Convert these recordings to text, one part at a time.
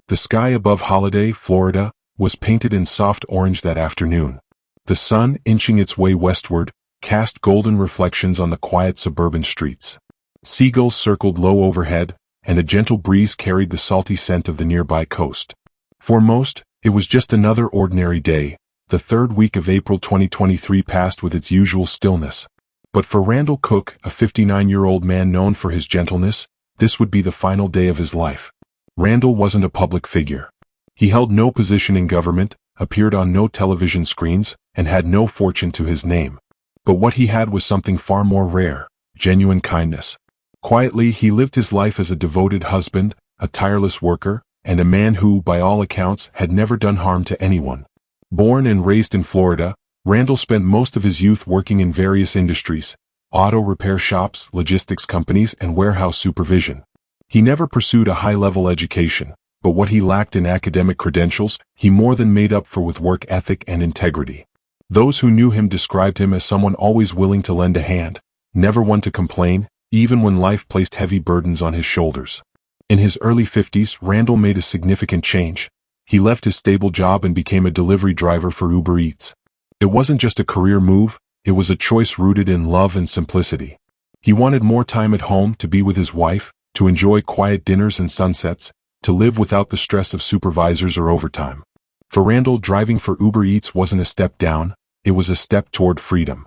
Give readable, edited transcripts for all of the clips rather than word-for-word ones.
The sky above Holiday, Florida, was painted in soft orange that afternoon. The sun, inching its way westward, cast golden reflections on the quiet suburban streets. Seagulls circled low overhead, and a gentle breeze carried the salty scent of the nearby coast. For most, it was just another ordinary day. The third week of April 2023 passed with its usual stillness. But for Randall Cook, a 59-year-old man known for his gentleness, this would be the final day of his life. Randall wasn't a public figure. He held no position in government, appeared on no television screens, and had no fortune to his name. But what he had was something far more rare: genuine kindness. Quietly, he lived his life as a devoted husband, a tireless worker, and a man who, by all accounts, had never done harm to anyone. Born and raised in Florida, Randall spent most of his youth working in various industries: auto repair shops, logistics companies, and warehouse supervision. He never pursued a high-level education, but what he lacked in academic credentials, he more than made up for with work ethic and integrity. Those who knew him described him as someone always willing to lend a hand, never one to complain, even when life placed heavy burdens on his shoulders. In his early 50s, Randall made a significant change. He left his stable job and became a delivery driver for Uber Eats. It wasn't just a career move, it was a choice rooted in love and simplicity. He wanted more time at home, to be with his wife, to enjoy quiet dinners and sunsets, to live without the stress of supervisors or overtime. For Randall, driving for Uber Eats wasn't a step down, it was a step toward freedom.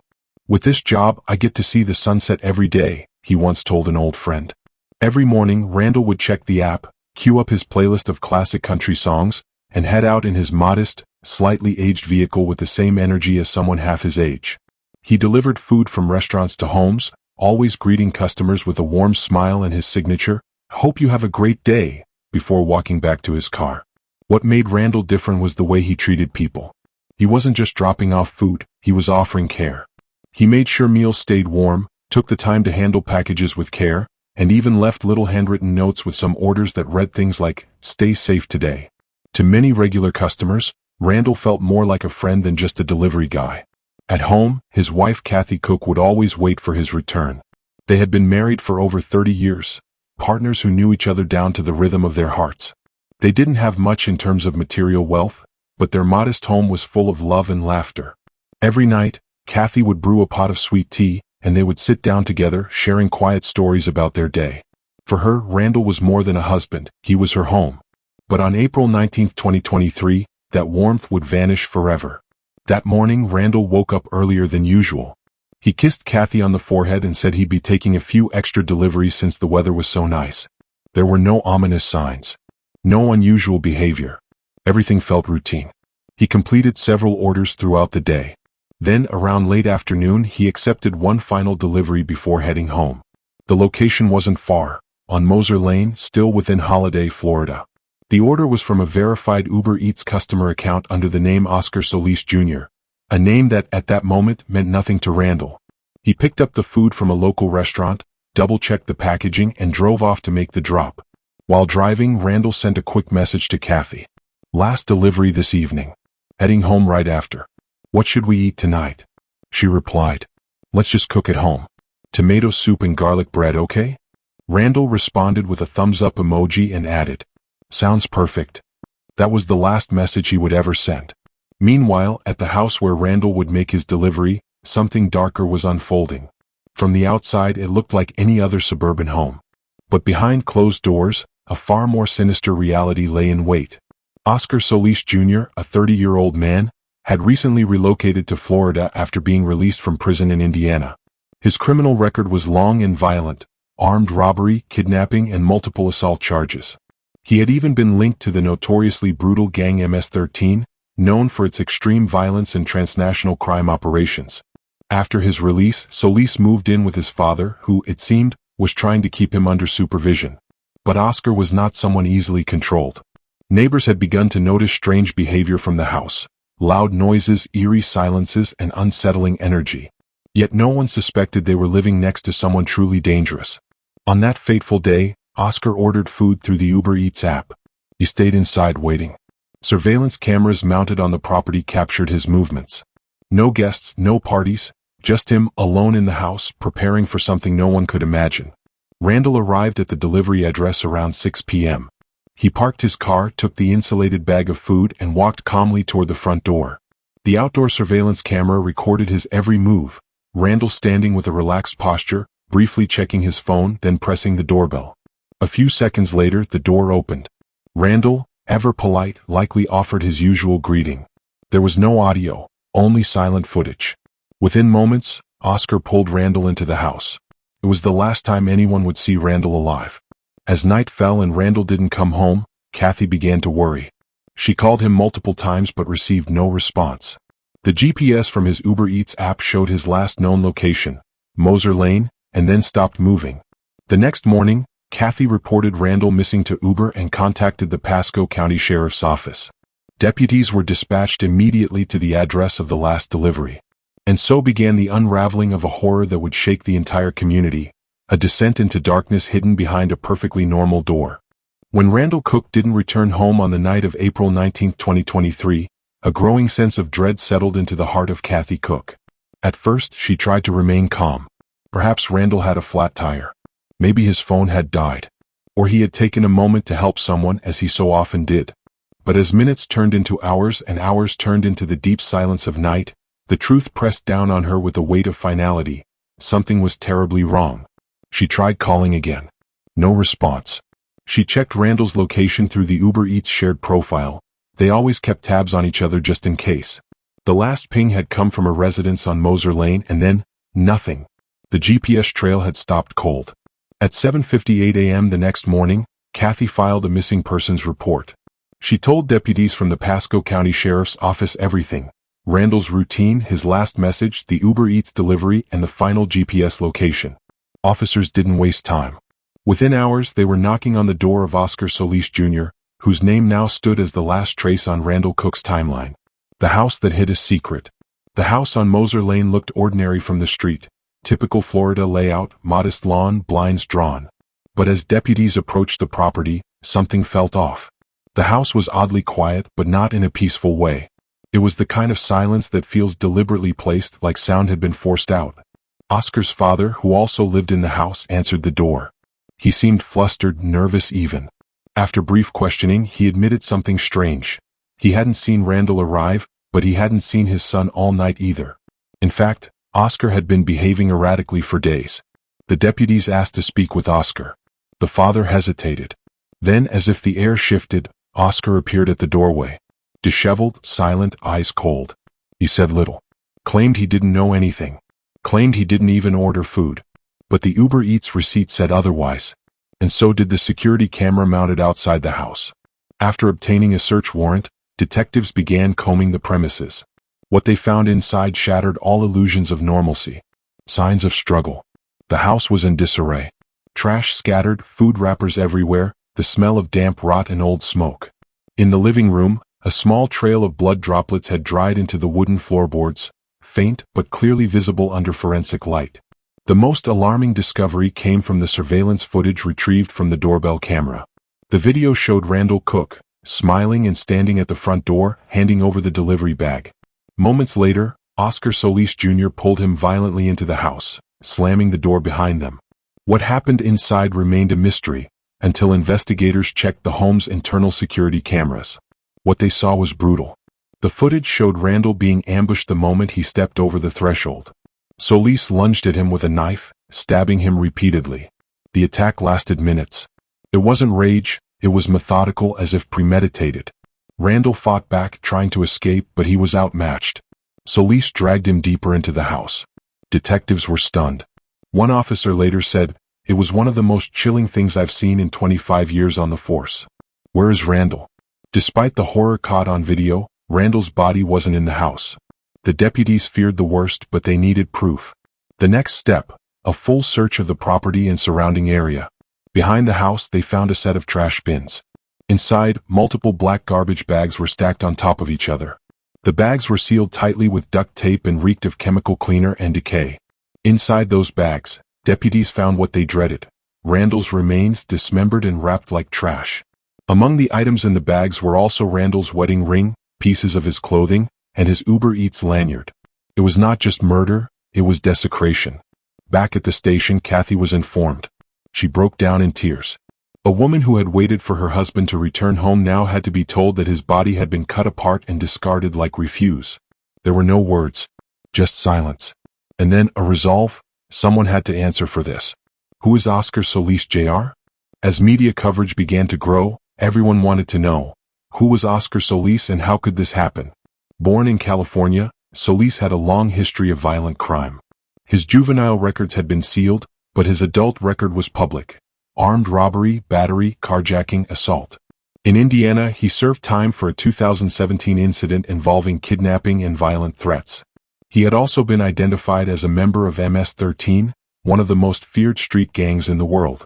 "With this job, I get to see the sunset every day," he once told an old friend. Every morning, Randall would check the app, cue up his playlist of classic country songs, and head out in his modest, slightly aged vehicle with the same energy as someone half his age. He delivered food from restaurants to homes, always greeting customers with a warm smile and his signature, "Hope you have a great day," before walking back to his car. What made Randall different was the way he treated people. He wasn't just dropping off food, he was offering care. He made sure meals stayed warm, took the time to handle packages with care, and even left little handwritten notes with some orders that read things like, "Stay safe today." To many regular customers, Randall felt more like a friend than just a delivery guy. At home, his wife Kathy Cook would always wait for his return. They had been married for over 30 years, partners who knew each other down to the rhythm of their hearts. They didn't have much in terms of material wealth, but their modest home was full of love and laughter. Every night, Kathy would brew a pot of sweet tea, and they would sit down together, sharing quiet stories about their day. For her, Randall was more than a husband, he was her home. But on April 19, 2023, that warmth would vanish forever. That morning, Randall woke up earlier than usual. He kissed Kathy on the forehead and said he'd be taking a few extra deliveries since the weather was so nice. There were no ominous signs. No unusual behavior. Everything felt routine. He completed several orders throughout the day. Then, around late afternoon, he accepted one final delivery before heading home. The location wasn't far, on Moser Lane, still within Holiday, Florida. The order was from a verified Uber Eats customer account under the name Oscar Solis Jr., a name that, at that moment, meant nothing to Randall. He picked up the food from a local restaurant, double-checked the packaging, and drove off to make the drop. While driving, Randall sent a quick message to Kathy. "Last delivery this evening. Heading home right after. What should we eat tonight?" She replied, "Let's just cook at home. Tomato soup and garlic bread, okay?" Randall responded with a thumbs-up emoji and added, "Sounds perfect." That was the last message he would ever send. Meanwhile, at the house where Randall would make his delivery, something darker was unfolding. From the outside, it looked like any other suburban home. But behind closed doors, a far more sinister reality lay in wait. Oscar Solis Jr., a 30-year-old man, had recently relocated to Florida after being released from prison in Indiana. His criminal record was long and violent: armed robbery, kidnapping, and multiple assault charges. He had even been linked to the notoriously brutal gang MS-13, known for its extreme violence and transnational crime operations. After his release, Solis moved in with his father, who, it seemed, was trying to keep him under supervision. But Oscar was not someone easily controlled. Neighbors had begun to notice strange behavior from the house: loud noises, eerie silences, and unsettling energy. Yet no one suspected they were living next to someone truly dangerous. On that fateful day, Oscar ordered food through the Uber Eats app. He stayed inside waiting. Surveillance cameras mounted on the property captured his movements. No guests, no parties, just him, alone in the house, preparing for something no one could imagine. Randall arrived at the delivery address around 6 p.m. He parked his car, took the insulated bag of food, and walked calmly toward the front door. The outdoor surveillance camera recorded his every move, Randall standing with a relaxed posture, briefly checking his phone, then pressing the doorbell. A few seconds later, the door opened. Randall, ever polite, likely offered his usual greeting. There was no audio, only silent footage. Within moments, Oscar pulled Randall into the house. It was the last time anyone would see Randall alive. As night fell and Randall didn't come home, Kathy began to worry. She called him multiple times but received no response. The GPS from his Uber Eats app showed his last known location, Moser Lane, and then stopped moving. The next morning, Kathy reported Randall missing to Uber and contacted the Pasco County Sheriff's Office. Deputies were dispatched immediately to the address of the last delivery. And so began the unraveling of a horror that would shake the entire community, a descent into darkness hidden behind a perfectly normal door. When Randall Cook didn't return home on the night of April 19, 2023, a growing sense of dread settled into the heart of Kathy Cook. At first, she tried to remain calm. Perhaps Randall had a flat tire. Maybe his phone had died. Or he had taken a moment to help someone, as he so often did. But as minutes turned into hours and hours turned into the deep silence of night, the truth pressed down on her with the weight of finality. Something was terribly wrong. She tried calling again. No response. She checked Randall's location through the Uber Eats shared profile. They always kept tabs on each other just in case. The last ping had come from a residence on Moser Lane, and then, nothing. The GPS trail had stopped cold. At 7:58 a.m. the next morning, Kathy filed a missing persons report. She told deputies from the Pasco County Sheriff's Office everything. Randall's routine, his last message, the Uber Eats delivery, and the final GPS location. Officers didn't waste time. Within hours, they were knocking on the door of Oscar Solis Jr., whose name now stood as the last trace on Randall Cook's timeline. The house that hid his secret. The house on Moser Lane looked ordinary from the street. Typical Florida layout, modest lawn, blinds drawn. But as deputies approached the property, something felt off. The house was oddly quiet, but not in a peaceful way. It was the kind of silence that feels deliberately placed, like sound had been forced out. Oscar's father, who also lived in the house, answered the door. He seemed flustered, nervous even. After brief questioning, he admitted something strange. He hadn't seen Randall arrive, but he hadn't seen his son all night either. In fact, Oscar had been behaving erratically for days. The deputies asked to speak with Oscar. The father hesitated. Then, as if the air shifted, Oscar appeared at the doorway. Disheveled, silent, eyes cold. He said little. Claimed he didn't know anything. Claimed he didn't even order food. But the Uber Eats receipt said otherwise. And so did the security camera mounted outside the house. After obtaining a search warrant, detectives began combing the premises. What they found inside shattered all illusions of normalcy. Signs of struggle. The house was in disarray. Trash scattered, food wrappers everywhere, the smell of damp rot and old smoke. In the living room, a small trail of blood droplets had dried into the wooden floorboards, faint but clearly visible under forensic light. The most alarming discovery came from the surveillance footage retrieved from the doorbell camera. The video showed Randall Cook, smiling and standing at the front door, handing over the delivery bag. Moments later, Oscar Solis Jr. pulled him violently into the house, slamming the door behind them. What happened inside remained a mystery, until investigators checked the home's internal security cameras. What they saw was brutal. The footage showed Randall being ambushed the moment he stepped over the threshold. Solis lunged at him with a knife, stabbing him repeatedly. The attack lasted minutes. It wasn't rage, it was methodical, as if premeditated. Randall fought back, trying to escape, but he was outmatched. Solis dragged him deeper into the house. Detectives were stunned. One officer later said, "It was one of the most chilling things I've seen in 25 years on the force." Where is Randall? Despite the horror caught on video, Randall's body wasn't in the house. The deputies feared the worst, but they needed proof. The next step, a full search of the property and surrounding area. Behind the house, they found a set of trash bins. Inside, multiple black garbage bags were stacked on top of each other. The bags were sealed tightly with duct tape and reeked of chemical cleaner and decay. Inside those bags, deputies found what they dreaded: Randall's remains, dismembered and wrapped like trash. Among the items in the bags were also Randall's wedding ring, pieces of his clothing, and his Uber Eats lanyard. It was not just murder, it was desecration. Back at the station, Kathy was informed. She broke down in tears. A woman who had waited for her husband to return home now had to be told that his body had been cut apart and discarded like refuse. There were no words, just silence. And then a resolve: someone had to answer for this. Who is Oscar Solis Jr.? As media coverage began to grow, everyone wanted to know, who was Oscar Solis and how could this happen? Born in California, Solis had a long history of violent crime. His juvenile records had been sealed, but his adult record was public: armed robbery, battery, carjacking, assault. In Indiana, he served time for a 2017 incident involving kidnapping and violent threats. He had also been identified as a member of MS-13, one of the most feared street gangs in the world.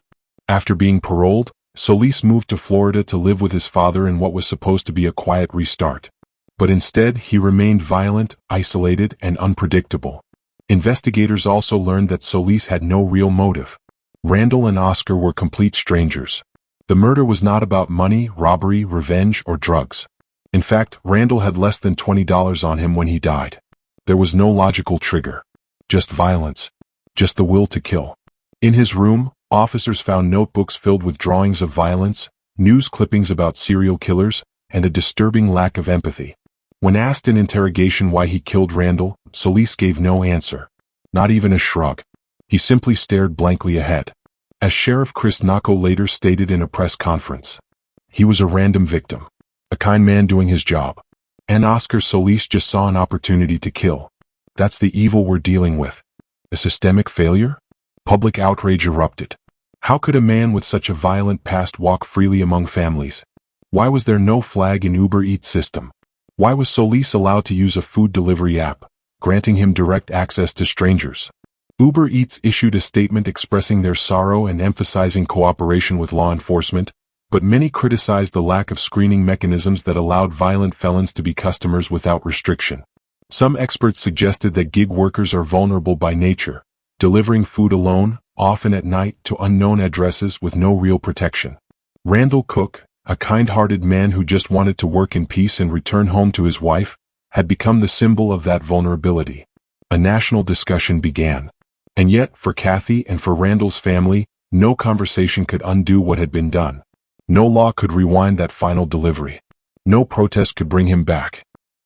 After being paroled, Solis moved to Florida to live with his father in what was supposed to be a quiet restart. But instead, he remained violent, isolated, and unpredictable. Investigators also learned that Solis had no real motive. Randall and Oscar were complete strangers. The murder was not about money, robbery, revenge, or drugs. In fact, Randall had less than $20 on him when he died. There was no logical trigger. Just violence. Just the will to kill. In his room, officers found notebooks filled with drawings of violence, news clippings about serial killers, and a disturbing lack of empathy. When asked in interrogation why he killed Randall, Solis gave no answer. Not even a shrug. He simply stared blankly ahead. As Sheriff Chris Nacco later stated in a press conference, he was a random victim. A kind man doing his job. And Oscar Solis just saw an opportunity to kill. That's the evil we're dealing with. A systemic failure? Public outrage erupted. How could a man with such a violent past walk freely among families? Why was there no flag in Uber Eats system? Why was Solis allowed to use a food delivery app, granting him direct access to strangers? Uber Eats issued a statement expressing their sorrow and emphasizing cooperation with law enforcement, but many criticized the lack of screening mechanisms that allowed violent felons to be customers without restriction. Some experts suggested that gig workers are vulnerable by nature, delivering food alone, often at night, to unknown addresses with no real protection. Randall Cook, a kind-hearted man who just wanted to work in peace and return home to his wife, had become the symbol of that vulnerability. A national discussion began. And yet, for Kathy and for Randall's family, no conversation could undo what had been done. No law could rewind that final delivery. No protest could bring him back.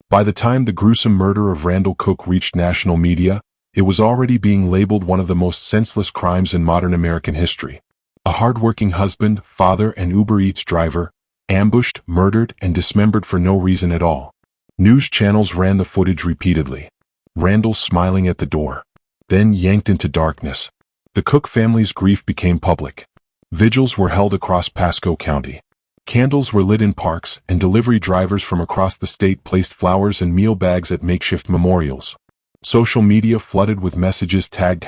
By the time the gruesome murder of Randall Cook reached national media, it was already being labeled one of the most senseless crimes in modern American history. A hard-working husband, father, and Uber Eats driver, ambushed, murdered, and dismembered for no reason at all. News channels ran the footage repeatedly. Randall smiling at the door. Then yanked into darkness. The Cook family's grief became public. Vigils were held across Pasco County. Candles were lit in parks, and delivery drivers from across the state placed flowers and meal bags at makeshift memorials. Social media flooded with messages tagged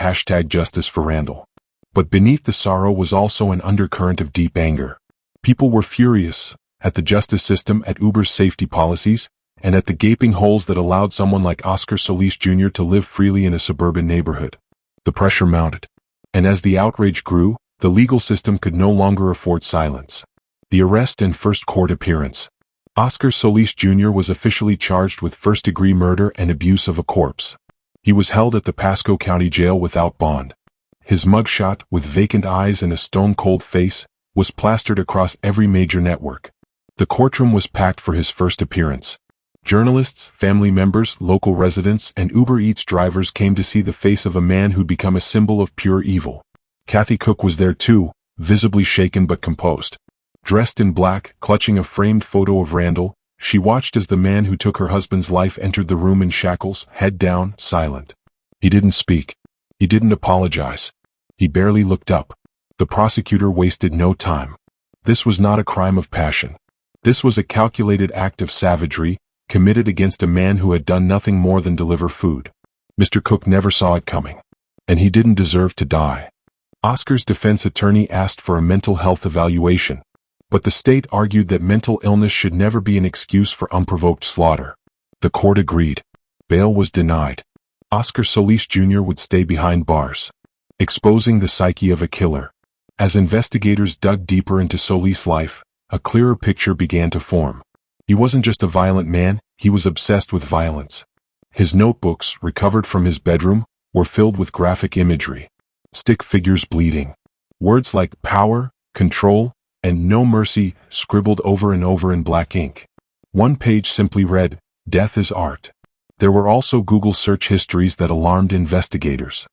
#Justice for Randall. But beneath the sorrow was also an undercurrent of deep anger. People were furious at the justice system, at Uber's safety policies, and at the gaping holes that allowed someone like Oscar Solis Jr. to live freely in a suburban neighborhood. The pressure mounted. And as the outrage grew, the legal system could no longer afford silence. The arrest and first court appearance. Oscar Solis Jr. was officially charged with first-degree murder and abuse of a corpse. He was held at the Pasco County Jail without bond. His mugshot, with vacant eyes and a stone-cold face, was plastered across every major network. The courtroom was packed for his first appearance. Journalists, family members, local residents, and Uber Eats drivers came to see the face of a man who'd become a symbol of pure evil. Kathy Cook was there too, visibly shaken but composed. Dressed in black, clutching a framed photo of Randall, she watched as the man who took her husband's life entered the room in shackles, head down, silent. He didn't speak. He didn't apologize. He barely looked up. The prosecutor wasted no time. This was not a crime of passion. This was a calculated act of savagery, committed against a man who had done nothing more than deliver food. Mr. Cook never saw it coming. And he didn't deserve to die. Oscar's defense attorney asked for a mental health evaluation, but the state argued that mental illness should never be an excuse for unprovoked slaughter. The court agreed. Bail was denied. Oscar Solis Jr. would stay behind bars, exposing the psyche of a killer. As investigators dug deeper into Solis' life, a clearer picture began to form. He wasn't just a violent man, he was obsessed with violence. His notebooks, recovered from his bedroom, were filled with graphic imagery. Stick figures bleeding. Words like power, control, and "No Mercy" scribbled over and over in black ink. One page simply read, "Death is art." There were also Google search histories that alarmed investigators.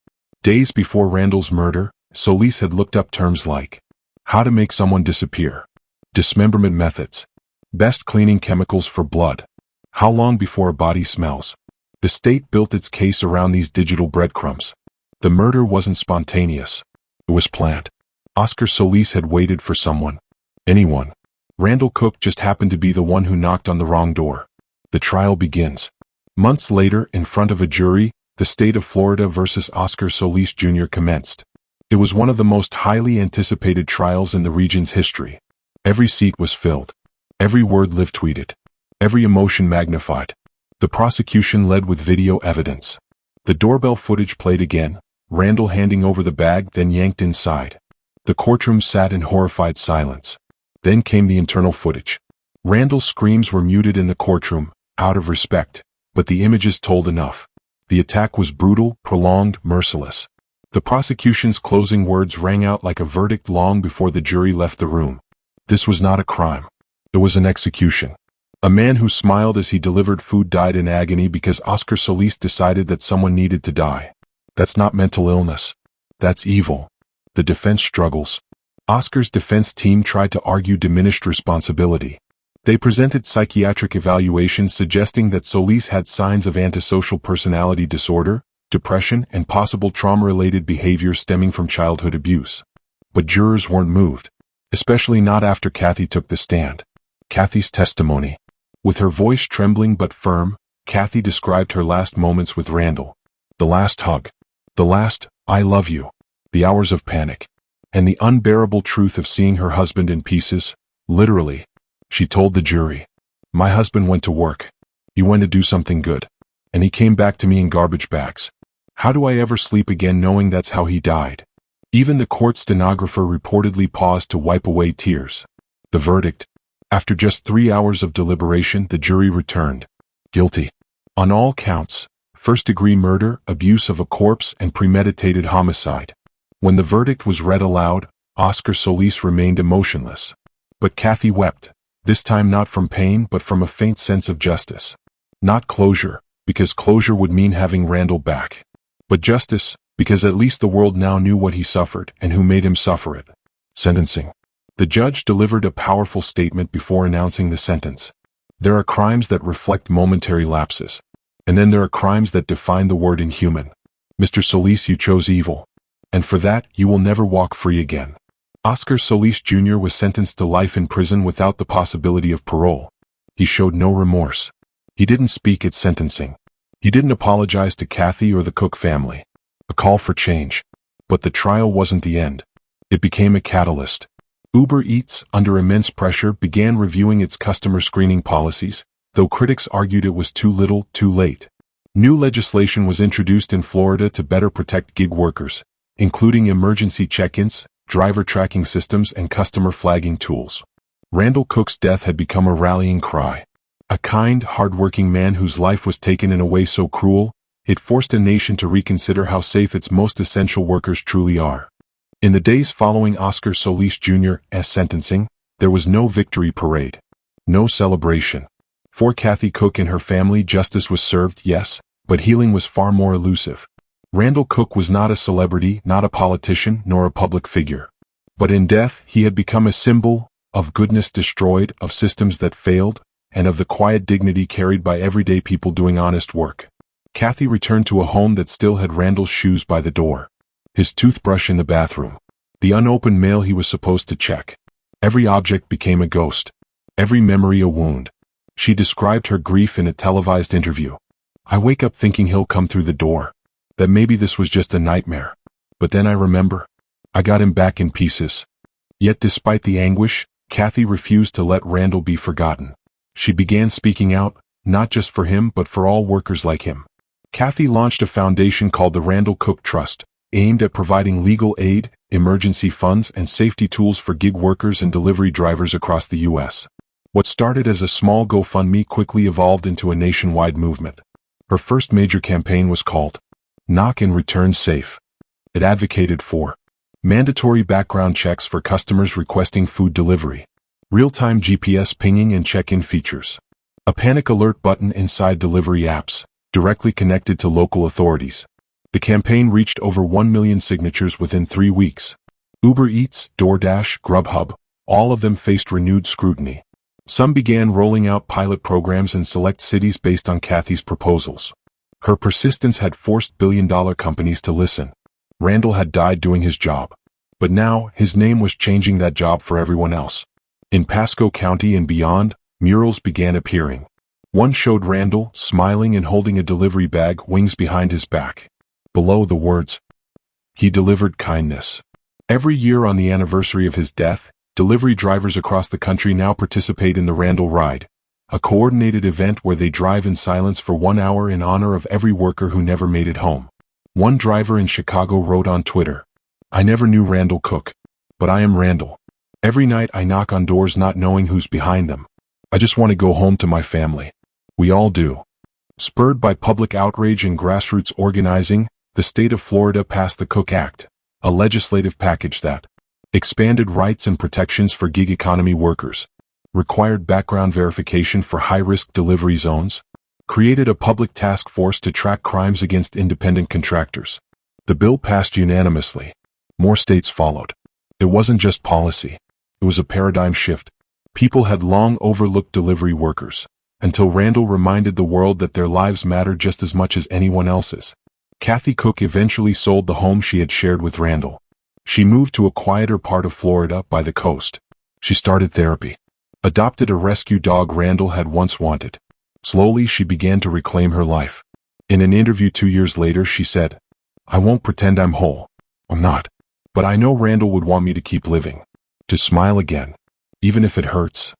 Days before Randall's murder, Solis had looked up terms like how to make someone disappear, dismemberment methods, best cleaning chemicals for blood, how long before a body smells. The state built its case around these digital breadcrumbs. The murder wasn't spontaneous. It was planned. Oscar Solis had waited for someone. Anyone. Randall Cook just happened to be the one who knocked on the wrong door. The trial begins. Months later, in front of a jury, the state of Florida versus Oscar Solis Jr. commenced. It was one of the most highly anticipated trials in the region's history. Every seat was filled. Every word live tweeted. Every emotion magnified. The prosecution led with video evidence. The doorbell footage played again, Randall handing over the bag, then yanked inside. The courtroom sat in horrified silence. Then came the internal footage. Randall's screams were muted in the courtroom, out of respect, but the images told enough. The attack was brutal, prolonged, merciless. The prosecution's closing words rang out like a verdict long before the jury left the room. This was not a crime. It was an execution. A man who smiled as he delivered food died in agony because Oscar Solis decided that someone needed to die. That's not mental illness. That's evil. The defense struggles. Oscar's defense team tried to argue diminished responsibility. They presented psychiatric evaluations suggesting that Solis had signs of antisocial personality disorder, depression, and possible trauma-related behavior stemming from childhood abuse. But jurors weren't moved, especially not after Kathy took the stand. Kathy's testimony. With her voice trembling but firm, Kathy described her last moments with Randall. The last hug. The last, "I love you." The hours of panic. And the unbearable truth of seeing her husband in pieces, literally. She told the jury, "My husband went to work. He went to do something good. And he came back to me in garbage bags. How do I ever sleep again knowing that's how he died?" Even the court stenographer reportedly paused to wipe away tears. The verdict. After just 3 hours of deliberation, the jury returned. Guilty. On all counts, first-degree murder, abuse of a corpse, and premeditated homicide. When the verdict was read aloud, Oscar Solis remained emotionless. But Kathy wept, this time not from pain but from a faint sense of justice. Not closure, because closure would mean having Randall back. But justice, because at least the world now knew what he suffered and who made him suffer it. Sentencing. The judge delivered a powerful statement before announcing the sentence. There are crimes that reflect momentary lapses. And then there are crimes that define the word inhuman. Mr. Solis, you chose evil. And for that, you will never walk free again. Oscar Solis Jr. was sentenced to life in prison without the possibility of parole. He showed no remorse. He didn't speak at sentencing. He didn't apologize to Kathy or the Cook family. A call for change. But the trial wasn't the end. It became a catalyst. Uber Eats, under immense pressure, began reviewing its customer screening policies, though critics argued it was too little, too late. New legislation was introduced in Florida to better protect gig workers, including emergency check-ins, driver tracking systems, and customer flagging tools. Randall Cook's death had become a rallying cry. A kind, hard-working man whose life was taken in a way so cruel, it forced a nation to reconsider how safe its most essential workers truly are. In the days following Oscar Solis Jr.'s sentencing, there was no victory parade. No celebration. For Kathy Cook and her family, justice was served, yes, but healing was far more elusive. Randall Cook was not a celebrity, not a politician, nor a public figure. But in death, he had become a symbol of goodness destroyed, of systems that failed, and of the quiet dignity carried by everyday people doing honest work. Kathy returned to a home that still had Randall's shoes by the door. His toothbrush in the bathroom. The unopened mail he was supposed to check. Every object became a ghost. Every memory a wound. She described her grief in a televised interview. "I wake up thinking he'll come through the door. That maybe this was just a nightmare. But then I remember. I got him back in pieces." Yet despite the anguish, Kathy refused to let Randall be forgotten. She began speaking out, not just for him but for all workers like him. Kathy launched a foundation called the Randall Cook Trust, aimed at providing legal aid, emergency funds, and safety tools for gig workers and delivery drivers across the U.S. What started as a small GoFundMe quickly evolved into a nationwide movement. Her first major campaign was called Knock and Return Safe. It advocated for Mandatory background checks for customers requesting food delivery. Real-time GPS pinging and check-in features. A panic alert button inside delivery apps, directly connected to local authorities. The campaign reached over 1 million signatures within 3 weeks. Uber Eats, DoorDash, Grubhub, all of them faced renewed scrutiny. Some began rolling out pilot programs in select cities based on Kathy's proposals. Her persistence had forced billion-dollar companies to listen. Randall had died doing his job. But now, his name was changing that job for everyone else. In Pasco County and beyond, murals began appearing. One showed Randall, smiling and holding a delivery bag, wings behind his back. Below the words, "He delivered kindness." Every year on the anniversary of his death, delivery drivers across the country now participate in the Randall Ride, a coordinated event where they drive in silence for 1 hour in honor of every worker who never made it home. One driver in Chicago wrote on Twitter, "I never knew Randall Cook, but I am Randall. Every night I knock on doors not knowing who's behind them. I just want to go home to my family." We all do. Spurred by public outrage and grassroots organizing, the state of Florida passed the Cook Act, a legislative package that expanded rights and protections for gig economy workers, required background verification for high-risk delivery zones, created a public task force to track crimes against independent contractors. The bill passed unanimously. More states followed. It wasn't just policy. It was a paradigm shift. People had long overlooked delivery workers, until Randall reminded the world that their lives matter just as much as anyone else's. Kathy Cook eventually sold the home she had shared with Randall. She moved to a quieter part of Florida by the coast. She started therapy. Adopted a rescue dog Randall had once wanted. Slowly she began to reclaim her life. In an interview 2 years later she said, "I won't pretend I'm whole. I'm not. But I know Randall would want me to keep living. To smile again. Even if it hurts."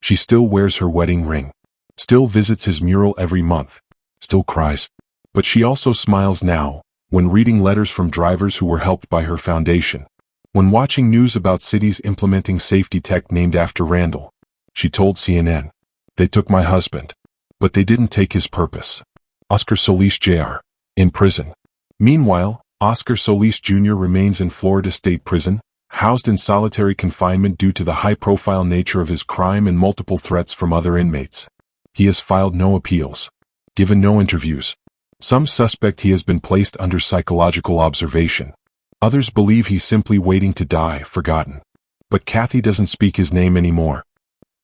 She still wears her wedding ring. Still visits his mural every month. Still cries. But she also smiles now, when reading letters from drivers who were helped by her foundation. When watching news about cities implementing safety tech named after Randall. She told CNN, "They took my husband. But they didn't take his purpose." Oscar Solis Jr. in prison. Meanwhile, Oscar Solis Jr. remains in Florida State Prison, housed in solitary confinement due to the high-profile nature of his crime and multiple threats from other inmates. He has filed no appeals, given no interviews. Some suspect he has been placed under psychological observation. Others believe he's simply waiting to die, forgotten. But Kathy doesn't speak his name anymore.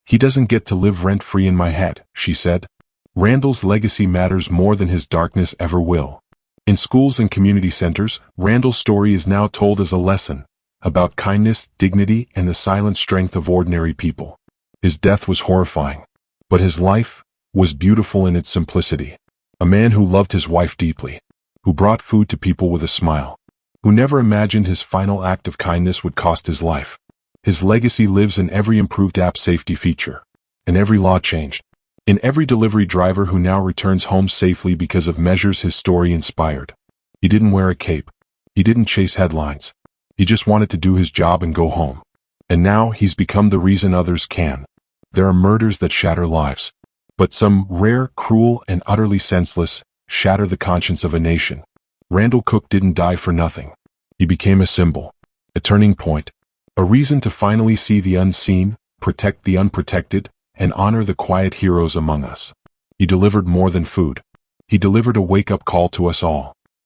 "He doesn't get to live rent-free in my head," she said. Randall's legacy matters more than his darkness ever will. In schools and community centers, Randall's story is now told as a lesson about kindness, dignity, and the silent strength of ordinary people. His death was horrifying, but his life was beautiful in its simplicity. A man who loved his wife deeply, who brought food to people with a smile, who never imagined his final act of kindness would cost his life. His legacy lives in every improved app safety feature, in every law changed, in every delivery driver who now returns home safely because of measures his story inspired. He didn't wear a cape. He didn't chase headlines. He just wanted to do his job and go home. And now he's become the reason others can. There are murders that shatter lives. But some rare, cruel, and utterly senseless, shatter the conscience of a nation. Randall Cook didn't die for nothing. He became a symbol, a turning point, a reason to finally see the unseen, protect the unprotected, and honor the quiet heroes among us. He delivered more than food. He delivered a wake-up call to us all.